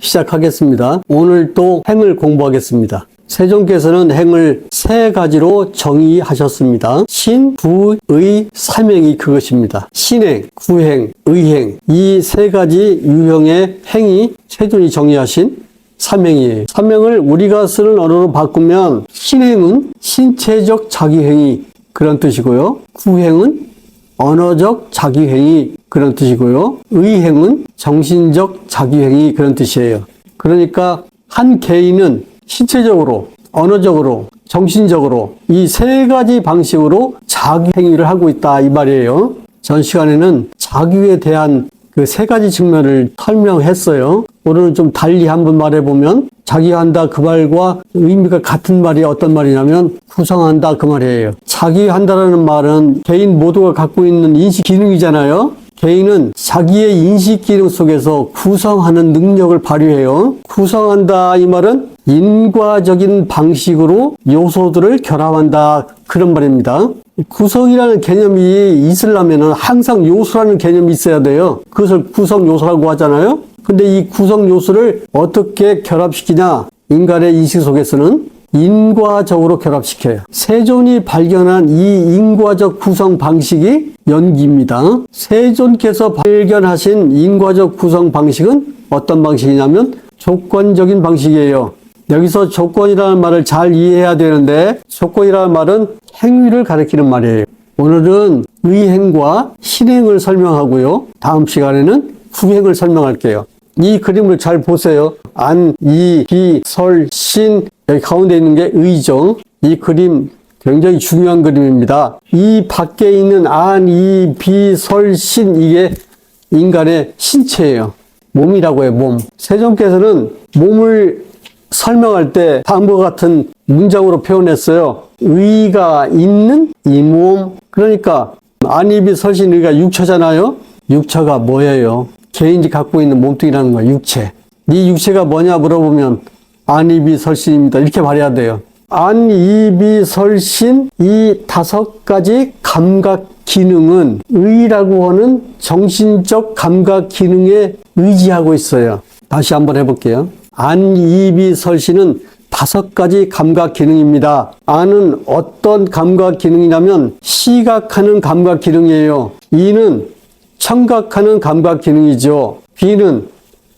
시작하겠습니다. 오늘 또 행을 공부하겠습니다. 세종께서는 행을 세 가지로 정의하셨습니다. 신, 구, 의, 삼행이 그것입니다. 신행, 구행, 의행, 이 세 가지 유형의 행이 세존이 정의하신 삼행이에요. 삼행을 우리가 쓰는 언어로 바꾸면 신행은 신체적 자기행위 그런 뜻이고요. 구행은 언어적 자기행위 그런 뜻이고요. 의행은 정신적 자기행위 그런 뜻이에요. 그러니까 한 개인은 신체적으로, 언어적으로, 정신적으로 이 세 가지 방식으로 자기행위를 하고 있다 이 말이에요. 전 시간에는 자기에 대한 그 세 가지 측면을 설명했어요. 오늘은 좀 달리 한번 말해보면 자기한다 그 말과 의미가 같은 말이 어떤 말이냐면 구성한다 그 말이에요. 자기한다라는 말은 개인 모두가 갖고 있는 인식 기능이잖아요. 개인은 자기의 인식 기능 속에서 구성하는 능력을 발휘해요. 구성한다 이 말은 인과적인 방식으로 요소들을 결합한다 그런 말입니다. 구성이라는 개념이 있으려면 항상 요소라는 개념이 있어야 돼요. 그것을 구성 요소라고 하잖아요. 근데 이 구성 요소를 어떻게 결합시키냐? 인간의 인식 속에서는 인과적으로 결합시켜요. 세존이 발견한 이 인과적 구성 방식이 연기입니다. 세존께서 발견하신 인과적 구성 방식은 어떤 방식이냐면 조건적인 방식이에요. 여기서 조건이라는 말을 잘 이해해야 되는데 조건이라는 말은 행위를 가리키는 말이에요. 오늘은 의행과 신행을 설명하고요. 다음 시간에는 구행을 설명할게요. 이 그림을 잘 보세요. 안, 이, 비, 설, 신 여기 가운데 있는 게 의죠. 이 그림 굉장히 중요한 그림입니다. 이 밖에 있는 안, 이, 비, 설, 신 이게 인간의 신체예요. 몸이라고 해요. 몸. 세종께서는 몸을 설명할 때 다음과 같은 문장으로 표현했어요. 의가 있는 이 몸. 그러니까 안입이 설신 의가 육체잖아요. 육체가 뭐예요? 개인이 갖고 있는 몸뚱이라는 거예요. 육체. 네 육체가 뭐냐 물어보면 안입이 설신입니다. 이렇게 말해야 돼요. 안입이 설신 이 다섯 가지 감각 기능은 의라고 하는 정신적 감각 기능에 의지하고 있어요. 다시 한번 해볼게요. 안입이 설신은 다섯 가지 감각 기능입니다. 안은 어떤 감각 기능이냐면 시각하는 감각 기능이에요. 이는 청각하는 감각 기능이죠. 귀는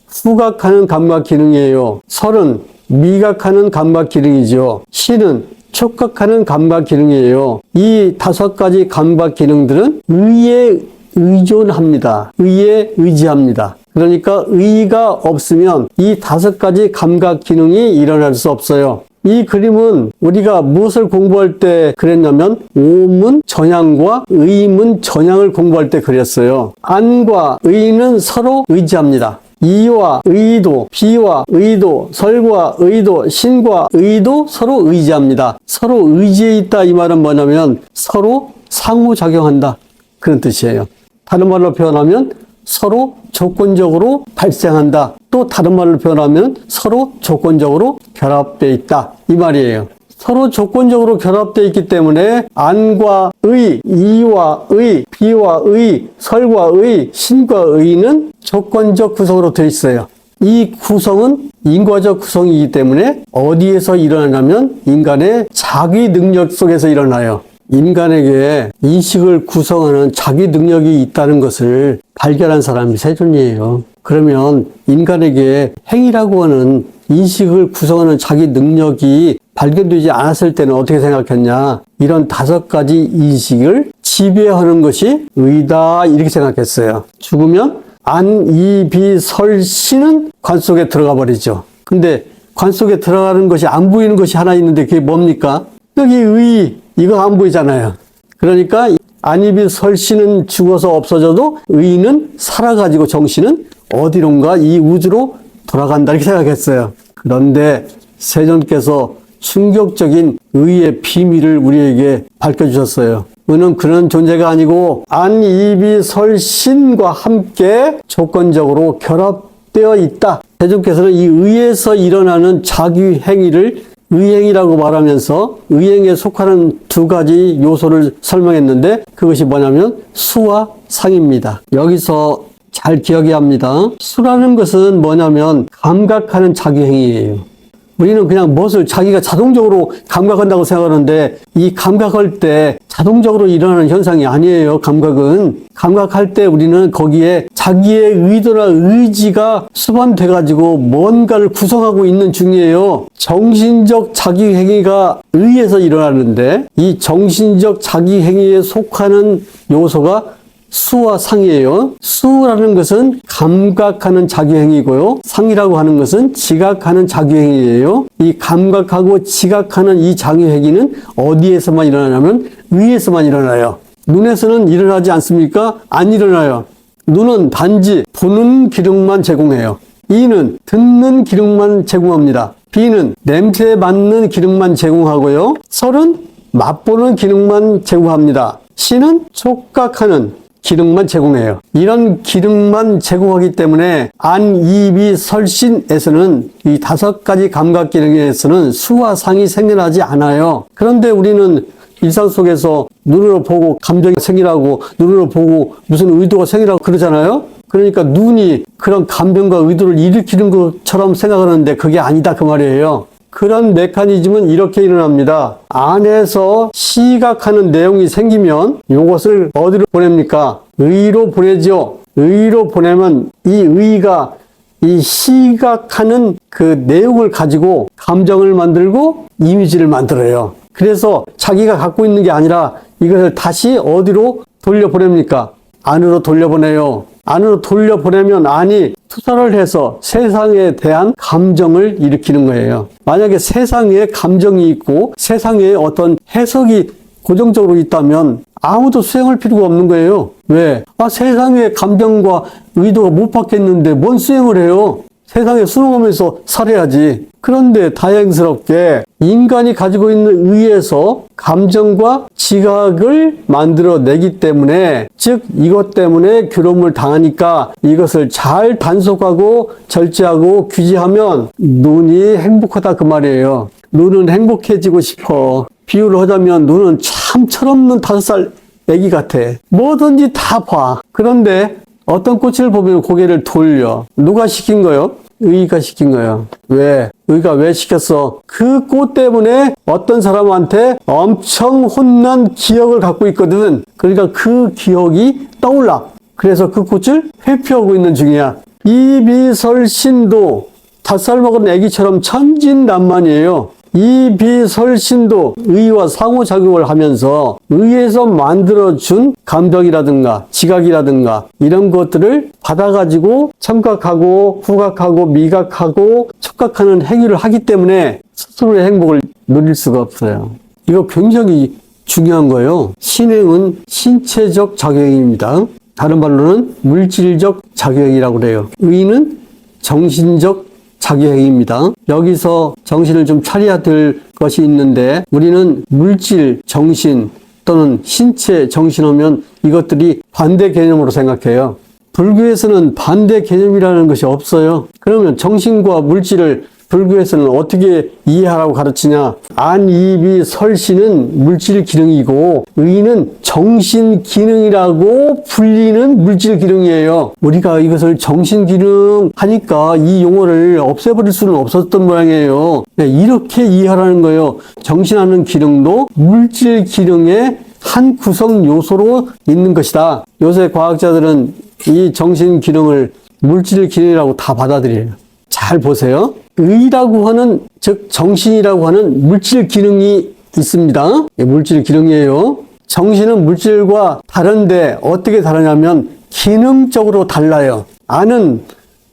후각하는 감각 기능이에요. 설은 미각하는 감각 기능이죠. 신은 촉각하는 감각 기능이에요. 이 다섯 가지 감각 기능들은 의에 의존합니다. 의에 의지합니다. 그러니까 의가 없으면 이 다섯 가지 감각 기능이 일어날 수 없어요. 이 그림은 우리가 무엇을 공부할 때 그랬냐면 오문 전향과 의문 전향을 공부할 때 그랬어요. 안과 의는 서로 의지합니다. 이와 의도, 비와 의도, 설과 의도, 신과 의도 서로 의지합니다. 서로 의지해 있다 이 말은 뭐냐면 서로 상호작용한다 그런 뜻이에요. 다른 말로 표현하면 서로 조건적으로 발생한다. 또 다른 말로 표현하면 서로 조건적으로 결합되어 있다. 이 말이에요. 서로 조건적으로 결합되어 있기 때문에 안과 의, 이와 의, 비와 의, 설과 의, 신과 의는 조건적 구성으로 되어 있어요. 이 구성은 인과적 구성이기 때문에 어디에서 일어나냐면 인간의 자기 능력 속에서 일어나요. 인간에게 인식을 구성하는 자기 능력이 있다는 것을 발견한 사람이 세존이에요. 그러면 인간에게 행위라고 하는 인식을 구성하는 자기 능력이 발견되지 않았을 때는 어떻게 생각했냐? 이런 다섯 가지 인식을 지배하는 것이 의다 이렇게 생각했어요. 죽으면 안, 이, 비, 설, 신은 관 속에 들어가 버리죠. 근데 관 속에 들어가는 것이 안 보이는 것이 하나 있는데 그게 뭡니까? 여기 의, 이거 안 보이잖아요. 그러니까 안입이 설신은 죽어서 없어져도 의는 살아가지고 정신은 어디론가 이 우주로 돌아간다 이렇게 생각했어요. 그런데 세존께서 충격적인 의의 비밀을 우리에게 밝혀주셨어요. 의는 그런 존재가 아니고 안입이 설신과 함께 조건적으로 결합되어 있다. 세존께서는 이 의에서 일어나는 자기 행위를 의행이라고 말하면서 의행에 속하는 두 가지 요소를 설명했는데 그것이 뭐냐면 수와 상입니다. 여기서 잘 기억해야 합니다. 수라는 것은 뭐냐면 감각하는 자기행위예요. 우리는 그냥 무엇을 자기가 자동적으로 감각한다고 생각하는데 이 감각할 때 자동적으로 일어나는 현상이 아니에요. 감각은. 감각할 때 우리는 거기에 자기의 의도나 의지가 수반돼 가지고 뭔가를 구성하고 있는 중이에요. 정신적 자기행위가 의에서 일어나는데 이 정신적 자기행위에 속하는 요소가 수와 상이에요. 수라는 것은 감각하는 자기행위고요. 상이라고 하는 것은 지각하는 자기행위예요. 이 감각하고 지각하는 이 자기행위는 어디에서만 일어나냐면 의에서만 일어나요. 눈에서는 일어나지 않습니까? 안 일어나요. 눈은 단지 보는 기능만 제공해요. 이는 듣는 기능만 제공합니다. 비는 냄새 맡는 기능만 제공하고요. 설은 맛보는 기능만 제공합니다. 시는 촉각하는 기능만 제공해요. 이런 기능만 제공하기 때문에 안, 이, 비, 설, 신에서는 이 5가지 감각 기능에서는 수와 상이 생겨나지 않아요. 그런데 우리는 일상 속에서 눈으로 보고 감정이 생기라고 눈으로 보고 무슨 의도가 생기라고 그러잖아요. 그러니까 눈이 그런 감정과 의도를 일으키는 것처럼 생각하는데 그게 아니다 그 말이에요. 그런 메커니즘은 이렇게 일어납니다. 안에서 시각하는 내용이 생기면 이것을 어디로 보냅니까? 의로 보내죠. 의로 보내면 이 의가 이 시각하는 그 내용을 가지고 감정을 만들고 이미지를 만들어요. 그래서 자기가 갖고 있는 게 아니라 이것을 다시 어디로 돌려보냅니까? 안으로 돌려보내요. 안으로 돌려보내면 안이 투사를 해서 세상에 대한 감정을 일으키는 거예요. 만약에 세상에 감정이 있고 세상에 어떤 해석이 고정적으로 있다면 아무도 수행할 필요가 없는 거예요. 왜? 세상에 감정과 의도가 못 받겠는데 뭔 수행을 해요? 세상에 순응하면서 살아야지. 그런데 다행스럽게 인간이 가지고 있는 의에서 감정과 지각을 만들어내기 때문에, 즉 이것 때문에 괴로움을 당하니까 이것을 잘 단속하고 절제하고 규제하면 눈이 행복하다 그 말이에요. 눈은 행복해지고 싶어. 비유를 하자면 눈은 참 철없는 5살 애기 같아. 뭐든지 다 봐. 그런데 어떤 꽃을 보면 고개를 돌려. 누가 시킨 거요? 의가 시킨 거예요. 왜? 의가 왜 시켰어? 그 꽃 때문에 어떤 사람한테 엄청 혼난 기억을 갖고 있거든. 그러니까 그 기억이 떠올라. 그래서 그 꽃을 회피하고 있는 중이야. 이비설신도 5살 먹은 애기처럼 천진난만이에요. 이비설신도 의와 상호작용을 하면서 의에서 만들어준 감정이라든가 지각이라든가 이런 것들을 받아가지고 청각하고 후각하고 미각하고 촉각하는 행위를 하기 때문에 스스로의 행복을 누릴 수가 없어요. 이거 굉장히 중요한 거예요. 신행은 신체적 작용입니다. 다른 말로는 물질적 작용이라고 그래요. 의는 정신적 자기행위입니다. 여기서 정신을 좀 차려야 될 것이 있는데 우리는 물질, 정신 또는 신체, 정신하면 이것들이 반대 개념으로 생각해요. 불교에서는 반대 개념이라는 것이 없어요. 그러면 정신과 물질을 불교에서는 어떻게 이해하라고 가르치냐? 안이비 설신은 물질 기능이고 의는 정신 기능이라고 불리는 물질 기능이에요. 우리가 이것을 정신 기능 하니까 이 용어를 없애버릴 수는 없었던 모양이에요. 이렇게 이해하라는 거예요. 정신하는 기능도 물질 기능의 한 구성 요소로 있는 것이다. 요새 과학자들은 이 정신 기능을 물질 기능이라고 다 받아들여요. 잘 보세요. 의라고 하는, 즉 정신이라고 하는 물질 기능이 있습니다. 물질 기능이에요. 정신은 물질과 다른데 어떻게 다르냐면 기능적으로 달라요. 안은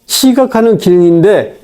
시각하는 기능인데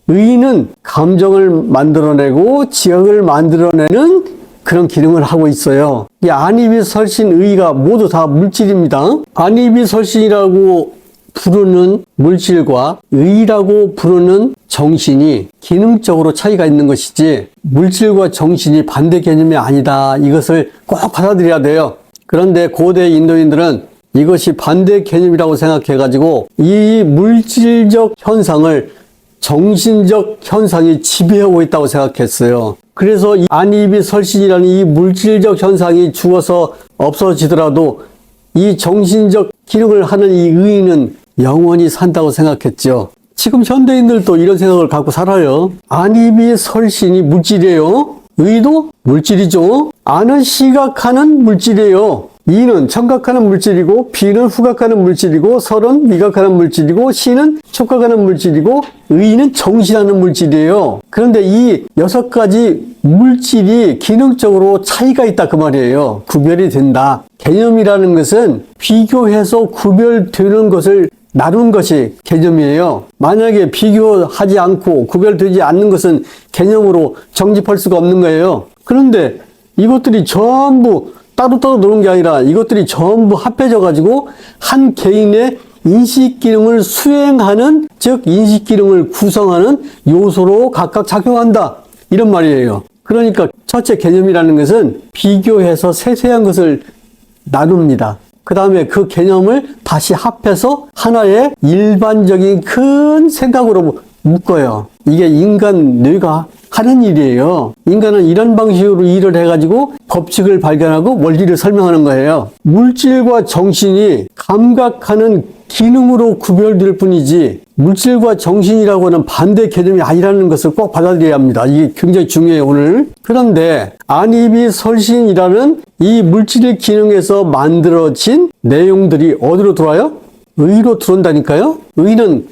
의는 감정을 만들어내고 지각을 만들어내는 그런 기능을 하고 있어요. 이 안이비설신 의가 모두 다 물질입니다. 안이비설신이라고 부르는 물질과 의라고 부르는 정신이 기능적으로 차이가 있는 것이지 물질과 정신이 반대 개념이 아니다. 이것을 꼭 받아들여야 돼요. 그런데 고대 인도인들은 이것이 반대 개념이라고 생각해가지고 이 물질적 현상을 정신적 현상이 지배하고 있다고 생각했어요. 그래서 이 안이비설신이라는 이 물질적 현상이 죽어서 없어지더라도 이 정신적 기능을 하는 이 의는 영원히 산다고 생각했죠. 지금 현대인들도 이런 생각을 갖고 살아요. 안입이 설신이 물질이에요. 의도 물질이죠. 안은 시각하는 물질이에요. 이는 청각하는 물질이고, 비는 후각하는 물질이고, 설은 미각하는 물질이고, 시는 촉각하는 물질이고, 의는 정신하는 물질이에요. 그런데 이 6가지 물질이 기능적으로 차이가 있다 그 말이에요. 구별이 된다. 개념이라는 것은 비교해서 구별되는 것을 나눈 것이 개념이에요. 만약에 비교하지 않고 구별되지 않는 것은 개념으로 정집할 수가 없는 거예요. 그런데 이것들이 전부 따로따로 노는 게 아니라 이것들이 전부 합해져 가지고 한 개인의 인식 기능을 수행하는, 즉 인식 기능을 구성하는 요소로 각각 작용한다, 이런 말이에요. 그러니까 첫째 개념이라는 것은 비교해서 세세한 것을 나눕니다. 그 다음에 그 개념을 다시 합해서 하나의 일반적인 큰 생각으로 묶어요. 이게 인간 뇌가 하는 일이에요. 인간은 이런 방식으로 일을 해가지고 법칙을 발견하고 원리를 설명하는 거예요. 물질과 정신이 감각하는 기능으로 구별될 뿐이지 물질과 정신이라고 하는 반대 개념이 아니라는 것을 꼭 받아들여야 합니다. 이게 굉장히 중요해요, 오늘. 그런데 안입이 설신이라는 이 물질의 기능에서 만들어진 내용들이 어디로 들어와요? 의로 들어온다니까요. 의는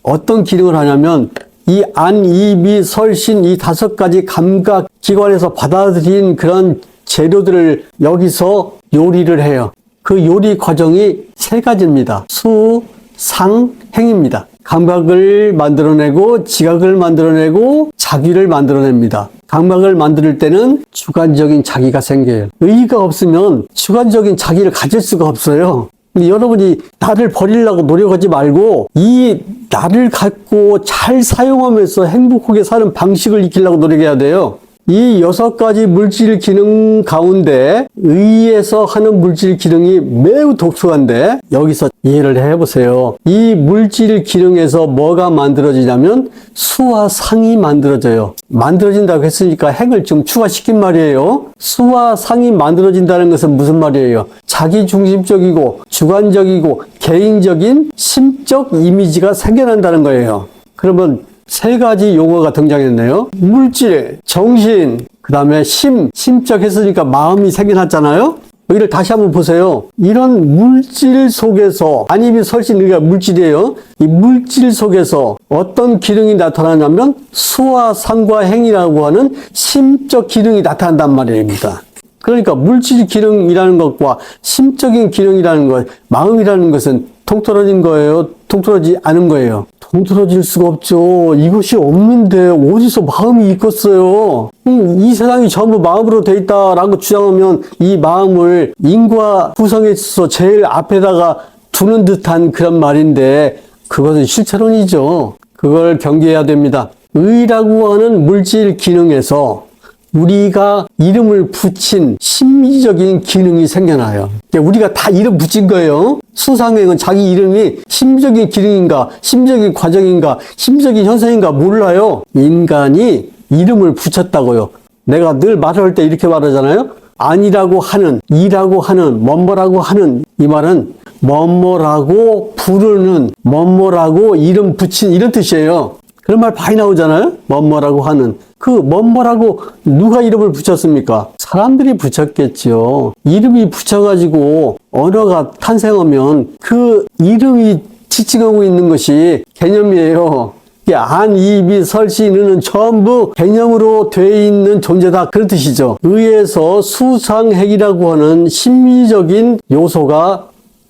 어떤 기능을 하냐면 이 안, 이, 미, 설신 이 5가지 감각 기관에서 받아들인 그런 재료들을 여기서 요리를 해요. 그 요리 과정이 3가지입니다. 수, 상, 행입니다. 감각을 만들어내고 지각을 만들어내고 자기를 만들어냅니다. 감각을 만들 때는 주관적인 자기가 생겨요. 의가 없으면 주관적인 자기를 가질 수가 없어요. 근데 여러분이 나를 버리려고 노력하지 말고 이 나를 갖고 잘 사용하면서 행복하게 사는 방식을 익히려고 노력해야 돼요. 이 6가지 물질 기능 가운데 의에서 하는 물질 기능이 매우 독특한데 여기서 이해를 해보세요. 이 물질 기능에서 뭐가 만들어지냐면 수와 상이 만들어져요. 만들어진다고 했으니까 행을 좀 추가시킨 말이에요. 수와 상이 만들어진다는 것은 무슨 말이에요? 자기중심적이고 주관적이고 개인적인 심적 이미지가 생겨난다는 거예요. 그러면 3가지 용어가 등장했네요. 물질, 정신, 그 다음에 심적 했으니까 마음이 생겨났잖아요. 여기를 다시 한번 보세요. 이런 물질 속에서, 안입이 설신 의가 물질이에요. 이 물질 속에서 어떤 기능이 나타나냐면 수와 상과 행이라고 하는 심적 기능이 나타난단 말입니다. 그러니까 물질 기능이라는 것과 심적인 기능이라는 것, 마음이라는 것은 통틀어진 거예요? 통틀어지지 않은 거예요? 통틀어질 수가 없죠. 이것이 없는데 어디서 마음이 있겠어요? 이 세상이 전부 마음으로 돼 있다라고 주장하면 이 마음을 인과 구성에 있어서 제일 앞에다가 두는 듯한 그런 말인데 그것은 실체론이죠. 그걸 경계해야 됩니다. 의라고 하는 물질 기능에서 우리가 이름을 붙인 심리적인 기능이 생겨나요. 우리가 다 이름 붙인 거예요. 수상행은 자기 이름이 심적인 기능인가, 심적인 과정인가, 심적인 현상인가 몰라요. 인간이 이름을 붙였다고요. 내가 늘 말할 때 이렇게 말하잖아요. 아니라고 하는, 이라고 하는, 뭐뭐라고 하는, 이 말은 뭐뭐라고 부르는, 뭐뭐라고 이름 붙인 이런 뜻이에요. 그런 말 많이 나오잖아요. 뭐뭐라고 하는. 그 뭐뭐라고 누가 이름을 붙였습니까? 사람들이 붙였겠죠. 이름이 붙여가지고 언어가 탄생하면 그 이름이 지칭하고 있는 것이 개념이에요. 안, 이, 미, 설, 시, 는 전부 개념으로 돼 있는 존재다, 그런 뜻이죠. 의에서 수상행이라고 하는 심리적인 요소가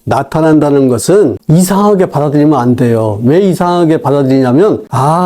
나타난다는 것은 이상하게 받아들이면 안 돼요. 왜 이상하게 받아들이냐면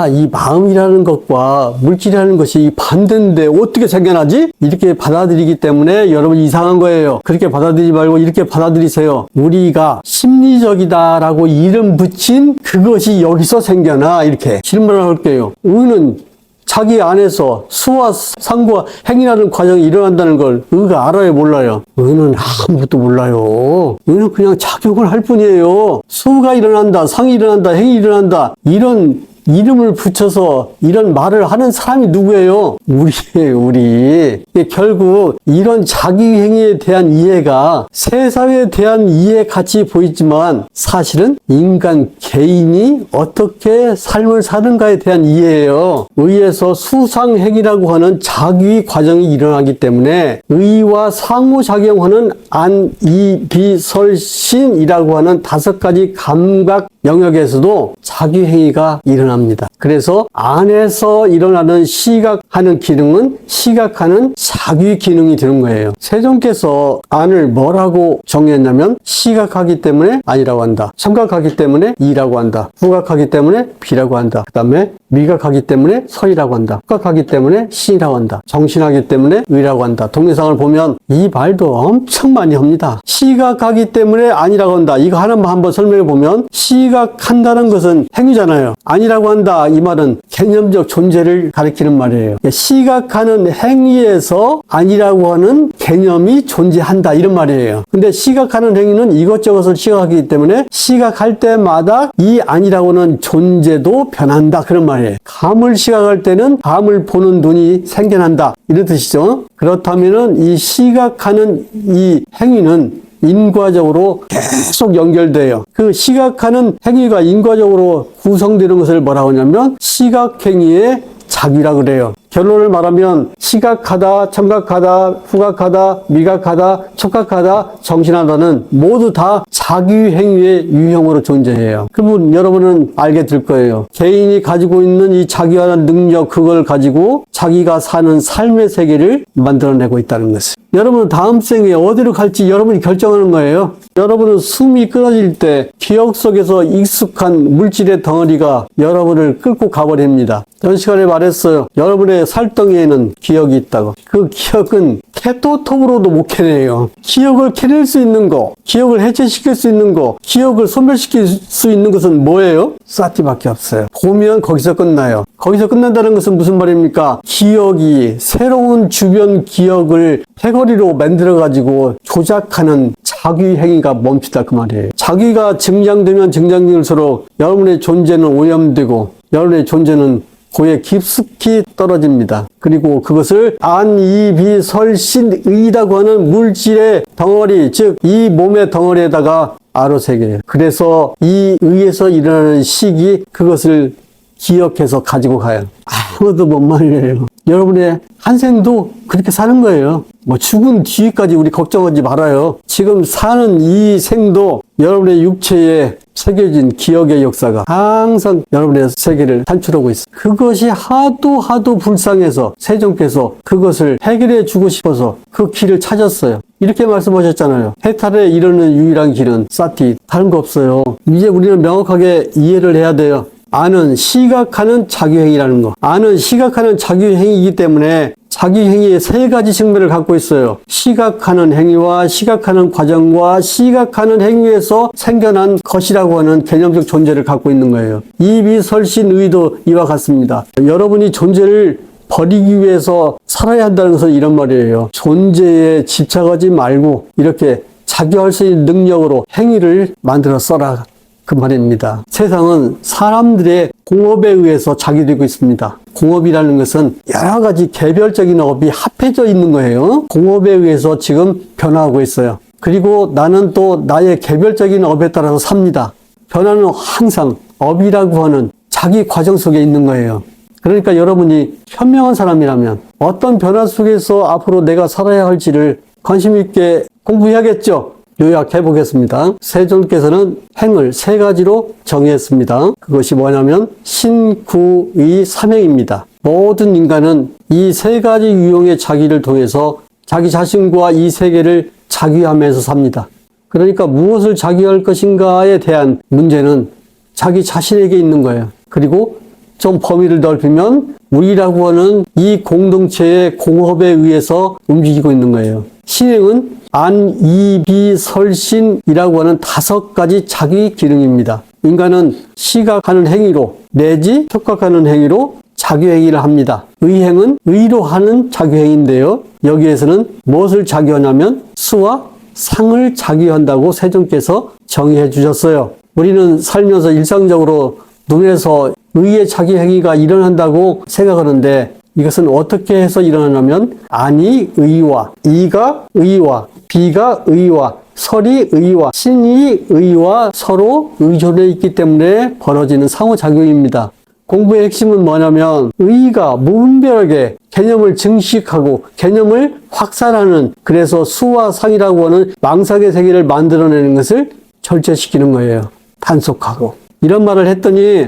이 마음이라는 것과 물질이라는 것이 반대인데 어떻게 생겨나지? 이렇게 받아들이기 때문에 여러분 이상한 거예요. 그렇게 받아들이지 말고 이렇게 받아들이세요. 우리가 심리적이다라고 이름 붙인 그것이 여기서 생겨나, 이렇게 질문을 할게요. 의는 자기 안에서 수와 상과 행이라는 과정이 일어난다는 걸 의가 알아요, 몰라요? 의는 아무것도 몰라요. 의는 그냥 작용을 할 뿐이에요. 수가 일어난다, 상이 일어난다, 행이 일어난다, 이런 이름을 붙여서 이런 말을 하는 사람이 누구예요? 우리예요, 우리. 결국 이런 자기행위에 대한 이해가 세상에 대한 이해같이 보이지만 사실은 인간 개인이 어떻게 삶을 사는가에 대한 이해예요. 의에서 수상행위라고 하는 자기 과정이 일어나기 때문에 의와 상호작용하는 안, 이, 비, 설, 신이라고 하는 5가지 감각 영역에서도 자기행위가 일어납니다. 그래서 안에서 일어나는 시각하는 기능은 시각하는 자기 기능이 되는 거예요. 세종께서 안을 뭐라고 정했냐면 시각하기 때문에 안이라고 한다. 청각하기 때문에 이라고 한다. 후각하기 때문에 비라고 한다. 그 다음에 미각하기 때문에 설이라고 한다. 후각하기 때문에 신이라고 한다. 정신하기 때문에 의라고 한다. 동영상을 보면 이 말도 엄청 많이 합니다. 시각하기 때문에 아니라고 한다. 이거 하나만 한번 설명해 보면 시각한다는 것은 행위잖아요. 아니라고 한다. 이 말은 개념적 존재를 가리키는 말이에요. 시각하는 행위에서 아니라고 하는 개념이 존재한다. 이런 말이에요. 근데 시각하는 행위는 이것저것을 시각하기 때문에 시각할 때마다 이 아니라고는 존재도 변한다. 그런 말이에요. 감을 시각할 때는 감을 보는 눈이 생겨난다. 이런 뜻이죠. 그렇다면은 이 시각하는 이 행위는 인과적으로 계속 연결돼요. 그 시각하는 행위가 인과적으로 구성되는 것을 뭐라고 하냐면 시각행위의 자기라 그래요. 결론을 말하면 시각하다, 청각하다, 후각하다, 미각하다, 촉각하다, 정신하다는 모두 다 자기행위의 유형으로 존재해요. 그러면 여러분은 알게 될 거예요. 개인이 가지고 있는 이 자기화하는 능력, 그걸 가지고 자기가 사는 삶의 세계를 만들어내고 있다는 것을. 여러분은 다음 생에 어디로 갈지 여러분이 결정하는 거예요. 여러분은 숨이 끊어질 때 기억 속에서 익숙한 물질의 덩어리가 여러분을 끌고 가버립니다. 전 시간에 말했어요. 여러분의 살덩이에는 기억이 있다고. 그 기억은 캐토톱으로도 못 캐내요. 기억을 캐낼 수 있는 거, 기억을 해체시킬 수 있는 거, 기억을 소멸시킬 수 있는 것은 뭐예요? 사티밖에 없어요. 보면 거기서 끝나요. 거기서 끝난다는 것은 무슨 말입니까? 기억이 새로운 주변 기억을 패거리로 만들어가지고 조작하는 자기 행위가 멈추다 그 말이에요. 자기가 증장되면 증장될수록 여러분의 존재는 오염되고 여러분의 존재는 고에 깊숙이 떨어집니다. 그리고 그것을 안, 이, 비, 설, 신, 의라고 하는 물질의 덩어리, 즉 이 몸의 덩어리에다가 아로새겨요. 그래서 이 의에서 일어나는 식이 그것을 기억해서 가지고 가요. 아무도 못 말려요. 여러분의 한 생도 그렇게 사는 거예요. 뭐 죽은 뒤까지 우리 걱정하지 말아요. 지금 사는 이 생도 여러분의 육체에 새겨진 기억의 역사가 항상 여러분의 세계를 산출하고 있어요. 그것이 하도 불쌍해서 세종께서 그것을 해결해 주고 싶어서 그 길을 찾았어요. 이렇게 말씀하셨잖아요. 해탈에 이르는 유일한 길은 사티, 다른 거 없어요. 이제 우리는 명확하게 이해를 해야 돼요. 안은 시각하는 자기행위라는 거. 안은 시각하는 자기행위이기 때문에 자기행위의 3가지 측면을 갖고 있어요. 시각하는 행위와 시각하는 과정과 시각하는 행위에서 생겨난 것이라고 하는 개념적 존재를 갖고 있는 거예요. 이비, 설신, 의도 이와 같습니다. 여러분이 존재를 버리기 위해서 살아야 한다는 것은 이런 말이에요. 존재에 집착하지 말고 이렇게 자기할 수 있는 능력으로 행위를 만들어 써라. 그 말입니다. 세상은 사람들의 공업에 의해서 자기되고 있습니다. 공업이라는 것은 여러 가지 개별적인 업이 합해져 있는 거예요. 공업에 의해서 지금 변화하고 있어요. 그리고 나는 또 나의 개별적인 업에 따라서 삽니다. 변화는 항상 업이라고 하는 자기 과정 속에 있는 거예요. 그러니까 여러분이 현명한 사람이라면 어떤 변화 속에서 앞으로 내가 살아야 할지를 관심 있게 공부해야겠죠. 요약해 보겠습니다. 세종께서는 행을 3가지로 정의했습니다. 그것이 뭐냐면 신구의 삼행입니다. 모든 인간은 이 3가지 유형의 자기를 통해서 자기 자신과 이 세계를 자기하면서 삽니다. 그러니까 무엇을 자기할 것인가에 대한 문제는 자기 자신에게 있는 거예요. 그리고 좀 범위를 넓히면 우리라고 하는 이 공동체의 공업에 의해서 움직이고 있는 거예요. 신행은 안, 이, 비, 설, 신이라고 하는 5가지 자기 기능입니다. 인간은 시각하는 행위로 내지 촉각하는 행위로 자기행위를 합니다. 의행은 의로 하는 자기행위인데요. 여기에서는 무엇을 자기하냐면 수와 상을 자기한다고 세종께서 정의해 주셨어요. 우리는 살면서 일상적으로 눈에서 의의 자기 행위가 일어난다고 생각하는데 이것은 어떻게 해서 일어나냐면 안이 의와, 이가 의와, 비가 의와, 설이 의와, 신이 의와 서로 의존해 있기 때문에 벌어지는 상호작용입니다. 공부의 핵심은 뭐냐면 의가 무분별하게 개념을 증식하고 개념을 확산하는, 그래서 수와 상이라고 하는 망상의 세계를 만들어내는 것을 절제시키는 거예요. 단속하고. 이런 말을 했더니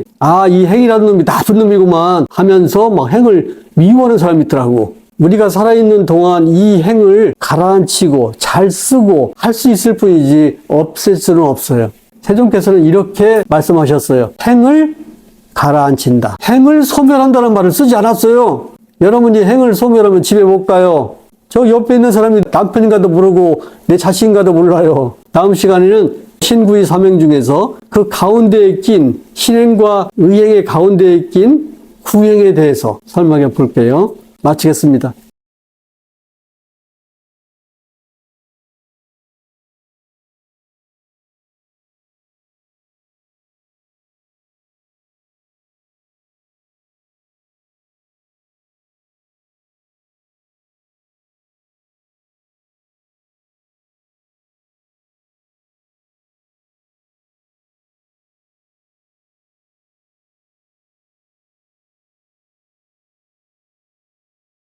이 행이라는 놈이 나쁜 놈이구만 하면서 막 행을 미워하는 사람이 있더라고. 우리가 살아있는 동안 이 행을 가라앉히고 잘 쓰고 할 수 있을 뿐이지 없앨 수는 없어요. 세종께서는 이렇게 말씀하셨어요. 행을 가라앉힌다. 행을 소멸한다는 말을 쓰지 않았어요. 여러분이 행을 소멸하면 집에 못 가요. 저 옆에 있는 사람이 남편인가도 모르고 내 자식인가도 몰라요. 다음 시간에는 신구의 사명 중에서 그 가운데에 낀 신행과 의행의 가운데에 낀 구행에 대해서 설명해 볼게요. 마치겠습니다.